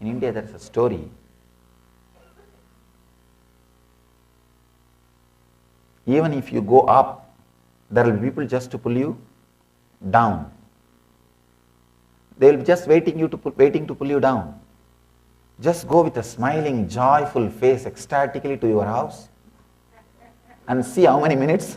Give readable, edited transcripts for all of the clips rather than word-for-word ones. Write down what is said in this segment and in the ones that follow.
In India there is a story. Even if you go up, there will be people just to pull you down. They will be just waiting to pull you down. Just go with a smiling, joyful face ecstatically to your house and see how many minutes.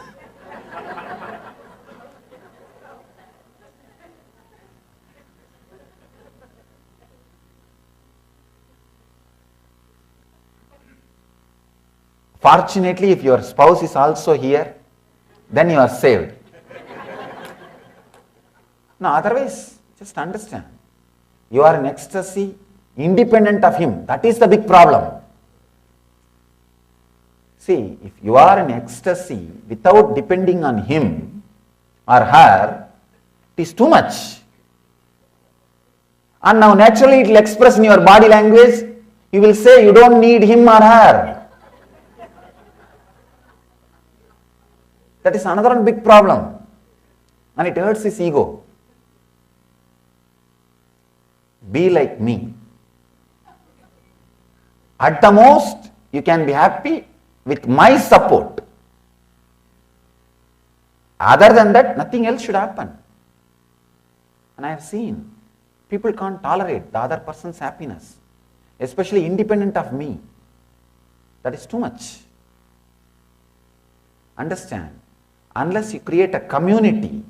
Fortunately, if your spouse is also here, then you are saved. No, otherwise, just understand. You are in ecstasy, independent of him. That is the big problem. See, if you are in ecstasy without depending on him or her, it is too much. And now naturally it will express in your body language. You will say you don't need him or her. That is another big problem. And it hurts his ego. Be like me. At the most, you can be happy with my support. Other than that, nothing else should happen. And I have seen people can't tolerate the other person's happiness, especially independent of me. That is too much. Understand, unless you create a community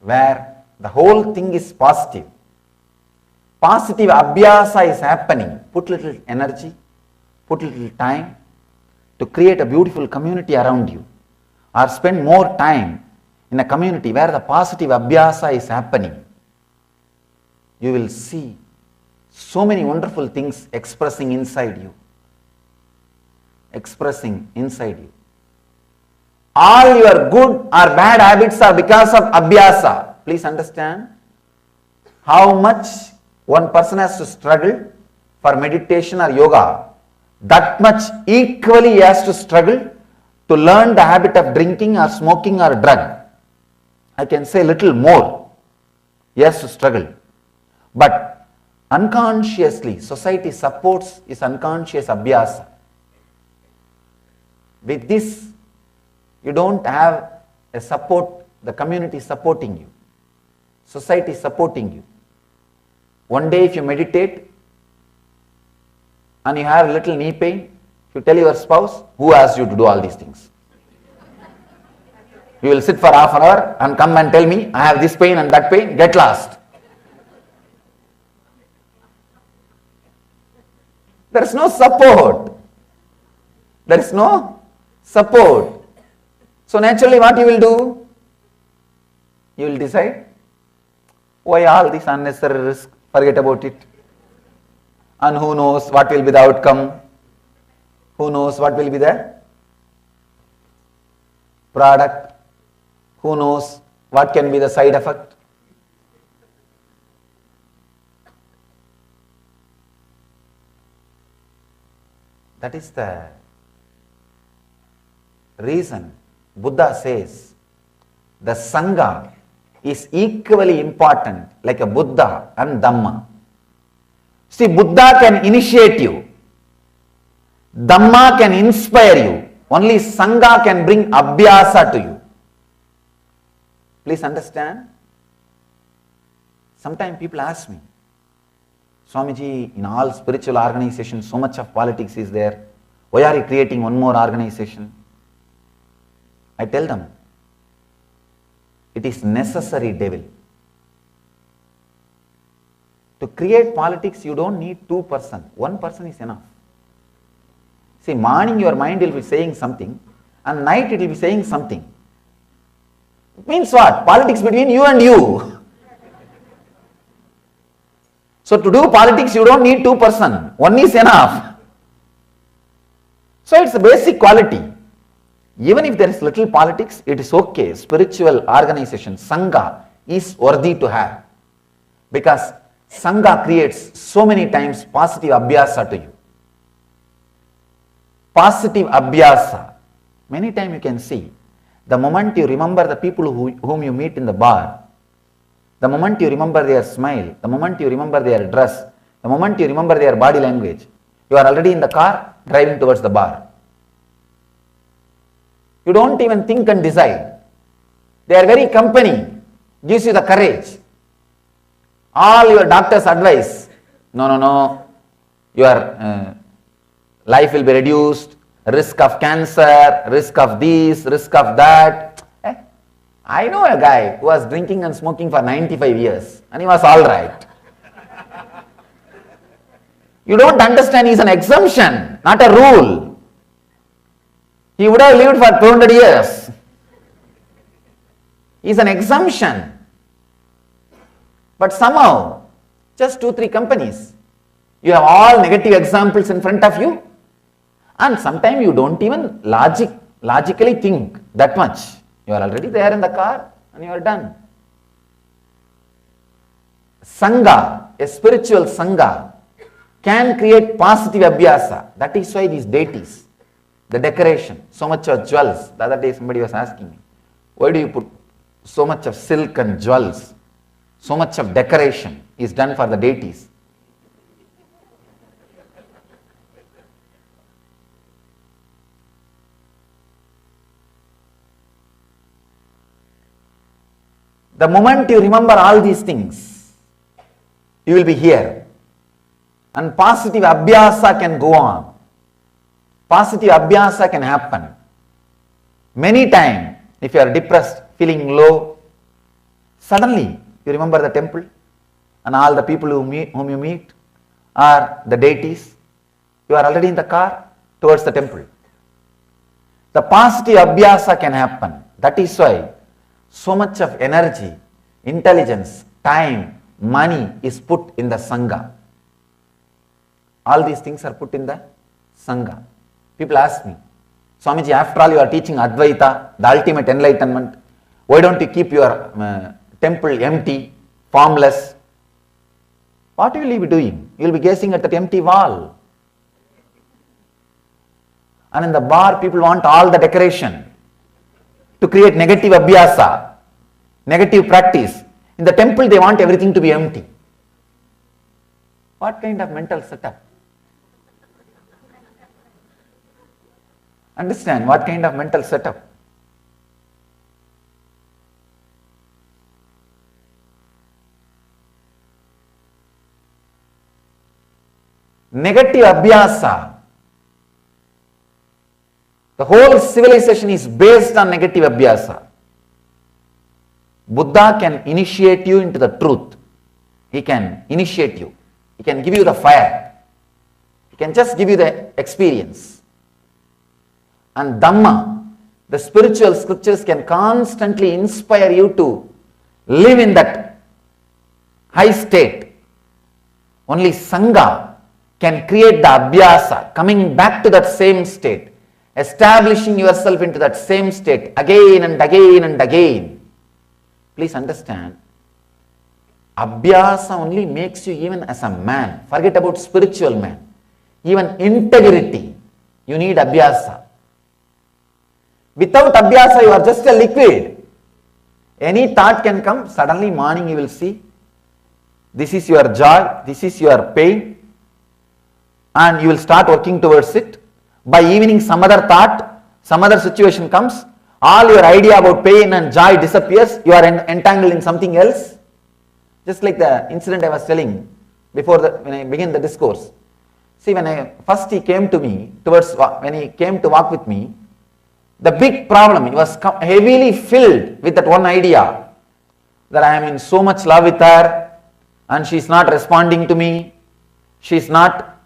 where the whole thing is positive, positive abhyasa is happening, put little energy, put little time to create a beautiful community around you, or spend more time in a community where the positive abhyasa is happening, you will see so many wonderful things expressing inside you. All your good or bad habits are because of abhyasa. Please understand how much one person has to struggle for meditation or yoga. That much equally he has to struggle to learn the habit of drinking or smoking or drug. I can say little more. He has to struggle. But unconsciously, society supports his unconscious abhyasa. With this, you don't have a support, the community supporting you, society supporting you. One day if you meditate and you have a little knee pain, you tell your spouse, who asked you to do all these things? You will sit for half an hour and come and tell me, I have this pain and that pain, get lost. There is no support. There is no support. So naturally what you will do? You will decide, why all this unnecessary risk, forget about it. And who knows what will be the outcome? Who knows what will be the product? Who knows what can be the side effect? That is the reason Buddha says the Sangha is equally important like a Buddha and Dhamma. See, Buddha can initiate you, Dhamma can inspire you, only Sangha can bring abhyasa to you. Please understand. Sometimes people ask me, Swamiji, in all spiritual organizations, so much of politics is there. Why are you creating one more organization? I tell them, it is necessary, devil. To create politics, you don't need 2 persons. 1 person is enough. See, morning your mind will be saying something, and night it will be saying something. It means what? Politics between you and you. So to do politics, you don't need 2 persons. 1 is enough. So it's a basic quality. Even if there is little politics, it is okay. Spiritual organization, Sangha, is worthy to have. Because Sangha creates so many times positive abhyasa to you. Positive abhyasa. Many times you can see, the moment you remember the people whom you meet in the bar, the moment you remember their smile, the moment you remember their dress, The moment you remember their body language, you are already in the car driving towards the bar. You don't even think and decide. Their very company gives you the courage. All your doctor's advice, no, your life will be reduced, risk of cancer, risk of this, risk of that. I know a guy who was drinking and smoking for 95 years and he was all right. You don't understand, he's an exemption, not a rule. He would have lived for 200 years. He's an exemption. But somehow, just 2-3 companies, you have all negative examples in front of you, and sometimes you don't even logically think that much. You are already there in the car and you are done. Sangha, a spiritual Sangha, can create positive abhyasa. That is why these deities, the decoration, so much of jewels. The other day somebody was asking me, why do you put so much of silk and jewels? So much of decoration is done for the deities. The moment you remember all these things, you will be here. And positive abhyasa can go on. Positive abhyasa can happen. Many times, if you are depressed, feeling low, suddenly you remember the temple and all the people whom you meet are the deities. You are already in the car towards the temple. The positive abhyasa can happen. That is why so much of energy, intelligence, time, money is put in the Sangha. All these things are put in the Sangha. People ask me, Swamiji, after all you are teaching Advaita, the ultimate enlightenment, why don't you keep your temple empty, formless? What will you be doing? You will be gazing at that empty wall. And in the bar, people want all the decoration to create negative abhyasa, negative practice. In the temple, they want everything to be empty. What kind of mental setup? Understand what kind of mental setup? Negative abhyasa. The whole civilization is based on negative abhyasa. Buddha can initiate you into the truth. He can initiate you. He can give you the fire. He can just give you the experience. And Dhamma, the spiritual scriptures, can constantly inspire you to live in that high state. Only Sangha can create the abhyasa, coming back to that same state, establishing yourself into that same state again and again and again. Please understand, abhyasa only makes you even as a man. Forget about spiritual man. Even integrity, you need abhyasa. Without abhyasa, you are just a liquid. Any thought can come, suddenly morning you will see, this is your joy, this is your pain, and you will start working towards it. By evening, some other thought, some other situation comes, all your idea about pain and joy disappears, you are entangled in something else. Just like the incident I was telling before when I began the discourse. See, when he came to walk with me, the big problem, he was heavily filled with that one idea, that I am in so much love with her and she is not responding to me, she is not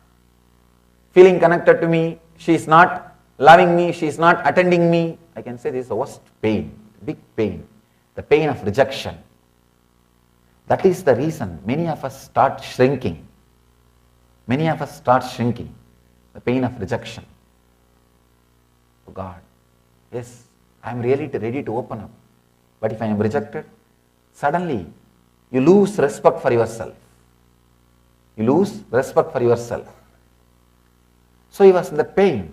feeling connected to me, she is not loving me, she is not attending me. I can say this is the worst pain, big pain, the pain of rejection. That is the reason many of us start shrinking. Many of us start shrinking, the pain of rejection. Oh God, yes, I am really ready to open up. But if I am rejected, suddenly you lose respect for yourself. You lose respect for yourself. So he was in that pain.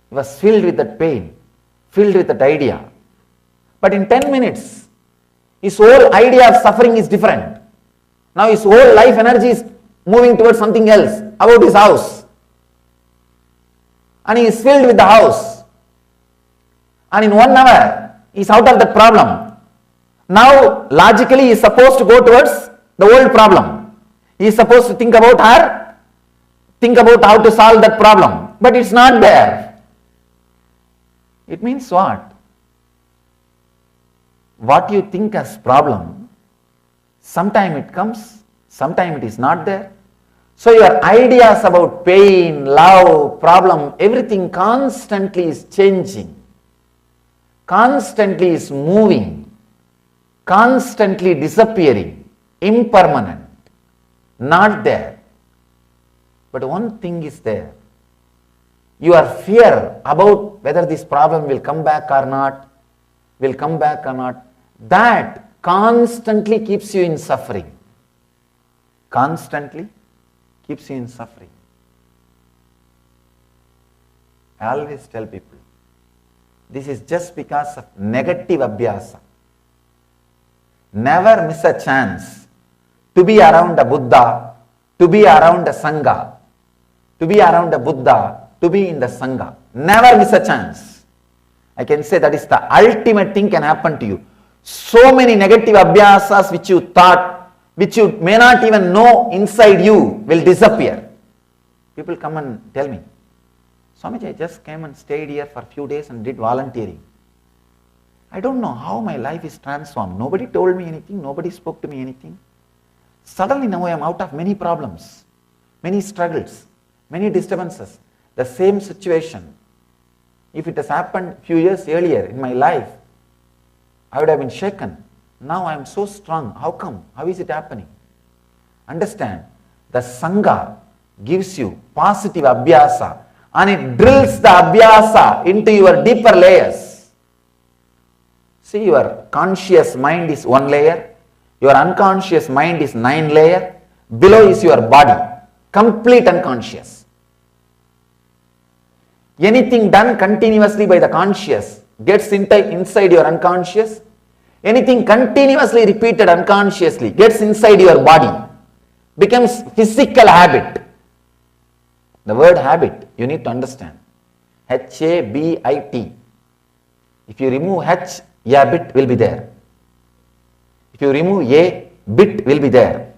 He was filled with that pain, filled with that idea. But in 10 minutes, his whole idea of suffering is different. Now his whole life energy is moving towards something else about his house. And he is filled with the house. And in 1 hour, he is out of that problem. Now, logically, he is supposed to go towards the old problem. He is supposed to think about her, think about how to solve that problem. But it's not there. It means what? What you think as problem, sometime it comes, sometime it is not there. So your ideas about pain, love, problem, everything constantly is changing, constantly is moving, constantly disappearing, impermanent, not there. But one thing is there. Your fear about whether this problem will come back or not, that constantly keeps you in suffering. Constantly keeps you in suffering. I always tell people, this is just because of negative abhyasa. Never miss a chance to be around a Buddha, to be around a Sangha, to be around a Buddha, to be in the Sangha. Never miss a chance. I can say that is the ultimate thing can happen to you. So many negative abhyasas which you thought, which you may not even know inside you will disappear. People come and tell me, Swamiji, I just came and stayed here for a few days and did volunteering. I don't know how my life is transformed. Nobody told me anything, nobody spoke to me anything. Suddenly now I am out of many problems, many struggles, many disturbances. The same situation, if it has happened a few years earlier in my life, I would have been shaken. Now I am so strong. How come? How is it happening? Understand, the Sangha gives you positive abhyasa and it drills the abhyasa into your deeper layers. See, your conscious mind is 1 layer, your unconscious mind is 9 layer, below is your body, complete unconscious. Anything done continuously by the conscious gets inside your unconscious. Anything continuously repeated unconsciously gets inside your body, becomes physical habit. The word habit, you need to understand. H-A-B-I-T. If you remove H, a bit will be there. If you remove A, bit will be there.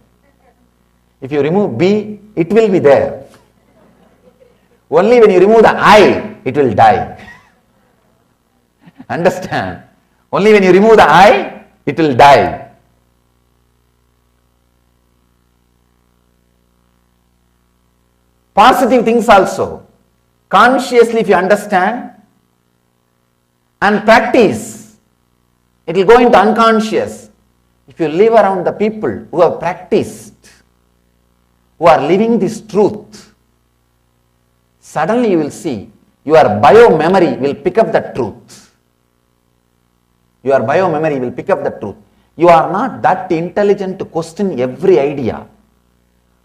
If you remove B, it will be there. Only when you remove the I, it will die. Understand? Only when you remove the I, it will die. Positive things also. Consciously if you understand and practice, it will go into unconscious. If you live around the people who have practiced, who are living this truth, suddenly you will see your bio-memory will pick up the truth. Your bio-memory will pick up the truth. You are not that intelligent to question every idea.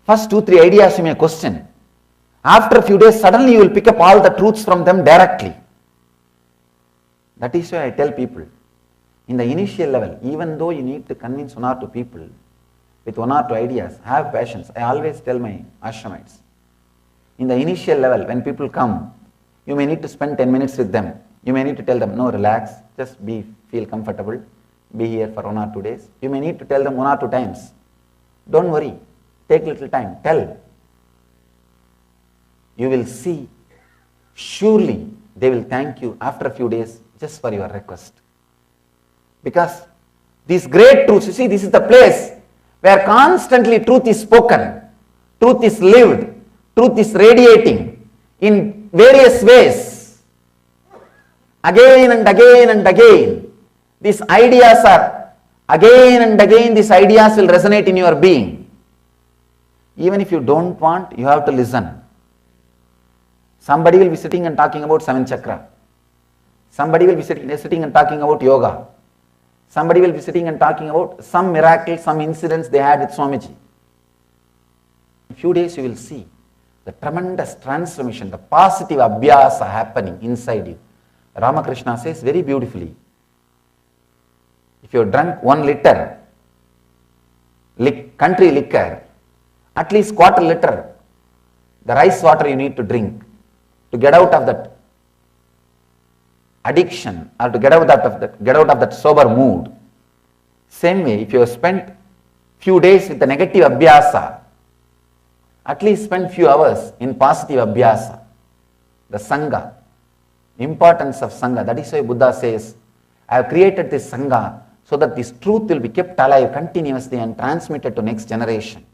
First 2-3 ideas you may question. After a few days, suddenly you will pick up all the truths from them directly. That is why I tell people, in the initial level, even though you need to convince 1 or 2 people with 1 or 2 ideas, have patience. I always tell my ashramites, in the initial level, when people come, you may need to spend 10 minutes with them. You may need to tell them, no, relax, just feel comfortable, be here for 1 or 2 days. You may need to tell them 1 or 2 times. Don't worry, take little time, tell. You will see, surely they will thank you after a few days just for your request. Because these great truths, you see, this is the place where constantly truth is spoken, truth is lived, truth is radiating in various ways. Again and again and again, these ideas are, again and again these ideas will resonate in your being. Even if you don't want, you have to listen. Somebody will be sitting and talking about 7 chakra. Somebody will be sitting and talking about yoga. Somebody will be sitting and talking about some miracle, some incidents they had with Swamiji. In a few days you will see the tremendous transformation, the positive abhyasa happening inside you. Ramakrishna says very beautifully, if you have drunk 1 liter country liquor At least quarter liter, the rice water you need to drink to get out of that addiction or to get out of that sober mood. Same way, if you have spent few days with the negative abhyasa, at least spend few hours in positive abhyasa. The Sangha, importance of Sangha. That is why Buddha says, I have created this Sangha so that this truth will be kept alive continuously and transmitted to next generation.